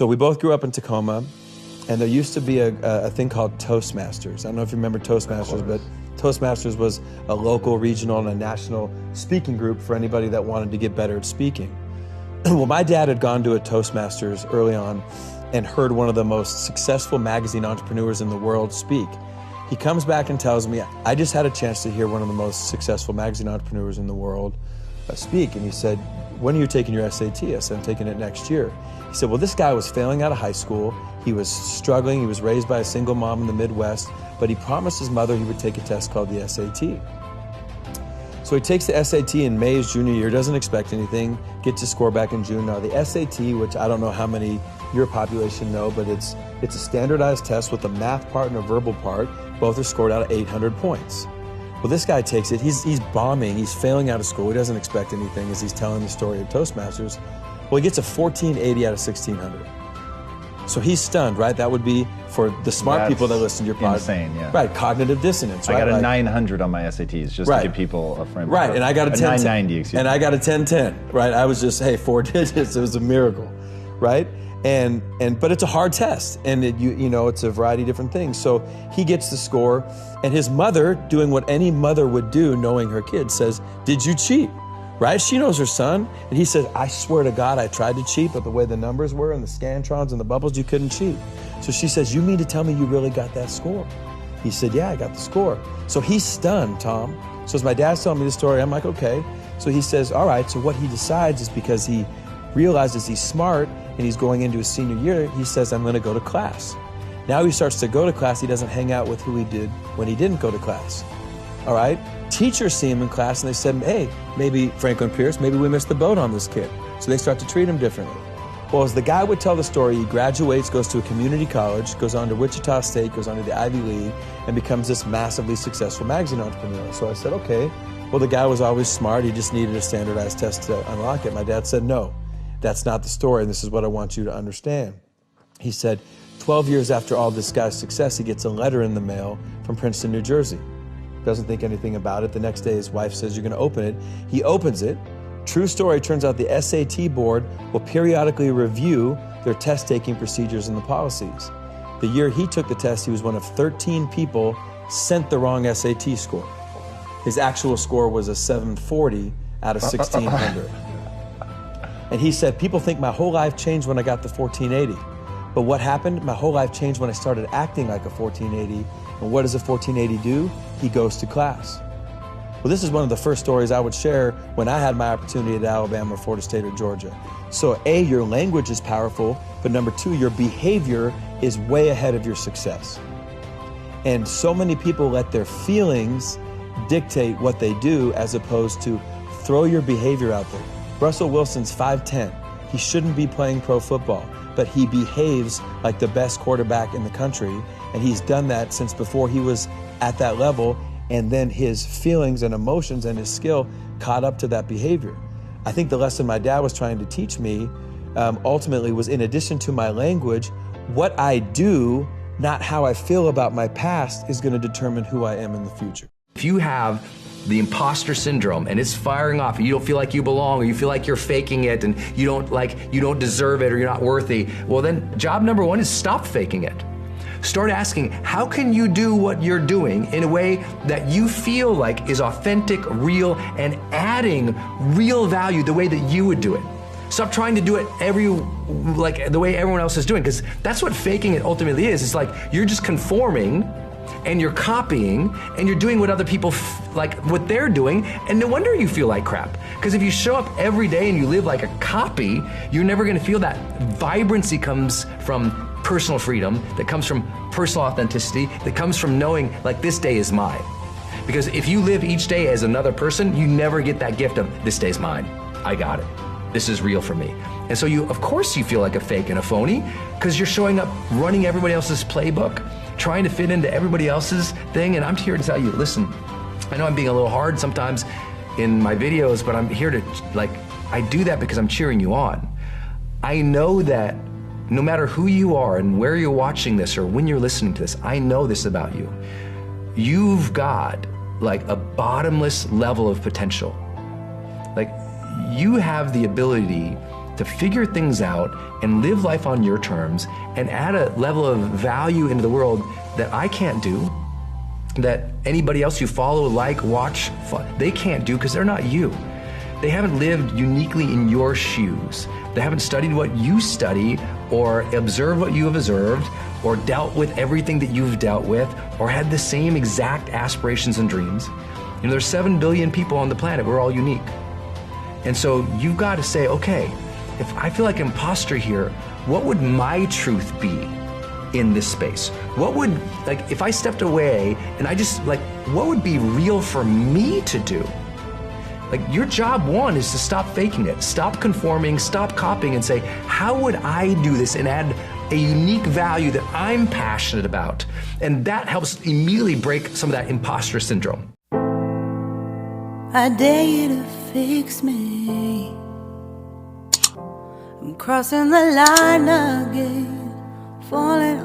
So we both grew up in Tacoma, and there used to be a thing called Toastmasters. I don't know if you remember Toastmasters, but Toastmasters was a local, regional, and a national speaking group for anybody that wanted to get better at speaking. Well, my dad had gone to a Toastmasters early on and heard one of the most successful magazine entrepreneurs in the world speak. He comes back and tells me, I just had a chance to hear one of the most successful magazine entrepreneurs in the world speak. And he said, when are you taking your SAT? I said, I'm taking it next year. He said, well, this guy was failing out of high school. He was struggling. He was raised by a single mom in the Midwest, but he promised his mother he would take a test called the SAT. So he takes the SAT in May, his junior year, doesn't expect anything, gets his score back in June. Now the SAT, which I don't know how many your population know, but it's a standardized test with a math part and a verbal part. Both are scored out of 800 points. Well, this guy takes it, he's bombing, he's failing out of school, he doesn't expect anything as he's telling the story at Toastmasters. Well, he gets a 1480 out of 1600. So he's stunned, right? That would be, for the smart people that listen to your podcast. Insane, yeah. Right, cognitive dissonance, right? I got a 900 on my SATs, just to give people a frame. Right, and I got a 990, excuse me. And I got a 1010, right? I was just, hey, 4 digits, it was a miracle, right? But it's a hard test, and you know, it's a variety of different things. So he gets the score, and his mother, doing what any mother would do, knowing her kid, says, did you cheat? Right? She knows her son, and he says, I swear to God, I tried to cheat, but the way the numbers were and the scantrons and the bubbles, you couldn't cheat. So she says, you mean to tell me you really got that score? He said, yeah, I got the score. So he's stunned, Tom. So as my dad's telling me the story, I'm like, okay. So he says, all right, so what he decides is, because he realizes he's smart and he's going into his senior year, he says, I'm gonna go to class. Now he starts to go to class, he doesn't hang out with who he did when he didn't go to class. All right? Teachers see him in class and they said, hey, maybe Franklin Pierce, maybe we missed the boat on this kid. So they start to treat him differently. Well, as the guy would tell the story, he graduates, goes to a community college, goes on to Wichita State, goes on to the Ivy League, and becomes this massively successful magazine entrepreneur. So I said, okay, well, the guy was always smart, he just needed a standardized test to unlock it. My dad said, no, that's not the story, and this is what I want you to understand. He said, 12 years after all this guy's success, he gets a letter in the mail from Princeton, New Jersey. Doesn't think anything about it. The next day, his wife says, you're gonna open it. He opens it. True story, turns out the SAT board will periodically review their test-taking procedures and the policies. The year he took the test, he was one of 13 people sent the wrong SAT score. His actual score was a 740 out of 1600. And he said, people think my whole life changed when I got the 1480. But what happened? My whole life changed when I started acting like a 1480. And what does a 1480 do? He goes to class. Well, this is one of the first stories I would share when I had my opportunity at Alabama, Florida State, or Georgia. So A, your language is powerful, but number two, your behavior is way ahead of your success. And so many people let their feelings dictate what they do, as opposed to throw your behavior out there. Russell Wilson's 5'10". He shouldn't be playing pro football, but he behaves like the best quarterback in the country, and he's done that since before he was at that level, and then his feelings and emotions and his skill caught up to that behavior. I think the lesson my dad was trying to teach me ultimately was, in addition to my language, what I do, not how I feel about my past, is going to determine who I am in the future. If you have the imposter syndrome and it's firing off, and you don't feel like you belong, or you feel like you're faking it, and you don't deserve it, or you're not worthy, well then job number one is stop faking it. Start asking, how can you do what you're doing in a way that you feel like is authentic, real, and adding real value the way that you would do it. Stop trying to do it the way everyone else is doing, because that's what faking it ultimately is. It's like you're just conforming, and you're copying, and you're doing what other people like what they're doing, and no wonder you feel like crap. Because if you show up every day and you live like a copy, you're never gonna feel that. Vibrancy comes from personal freedom, that comes from personal authenticity, that comes from knowing, like, this day is mine. Because if you live each day as another person, you never get that gift of, this day's mine, I got it, this is real for me. And so of course you feel like a fake and a phony, because you're showing up running everybody else's playbook, trying to fit into everybody else's thing. And I'm here to tell you, listen, I know I'm being a little hard sometimes in my videos, but I'm here to, I do that because I'm cheering you on. I know that no matter who you are and where you're watching this or when you're listening to this, I know this about you. You've got like a bottomless level of potential. Like, you have the ability to figure things out and live life on your terms and add a level of value into the world that I can't do, that anybody else you follow, like, watch, they can't do because they're not you. They haven't lived uniquely in your shoes. They haven't studied what you study or observed what you have observed or dealt with everything that you've dealt with or had the same exact aspirations and dreams. You know, there's 7 billion people on the planet. We're all unique. And so you've got to say, okay, if I feel like an imposter here, what would my truth be in this space? What would, like, if I stepped away and I just, like, what would be real for me to do? Like, your job one is to stop faking it, stop conforming, stop copying, and say, how would I do this and add a unique value that I'm passionate about? And that helps immediately break some of that imposter syndrome. I dare you to fix me. I'm crossing the line again, falling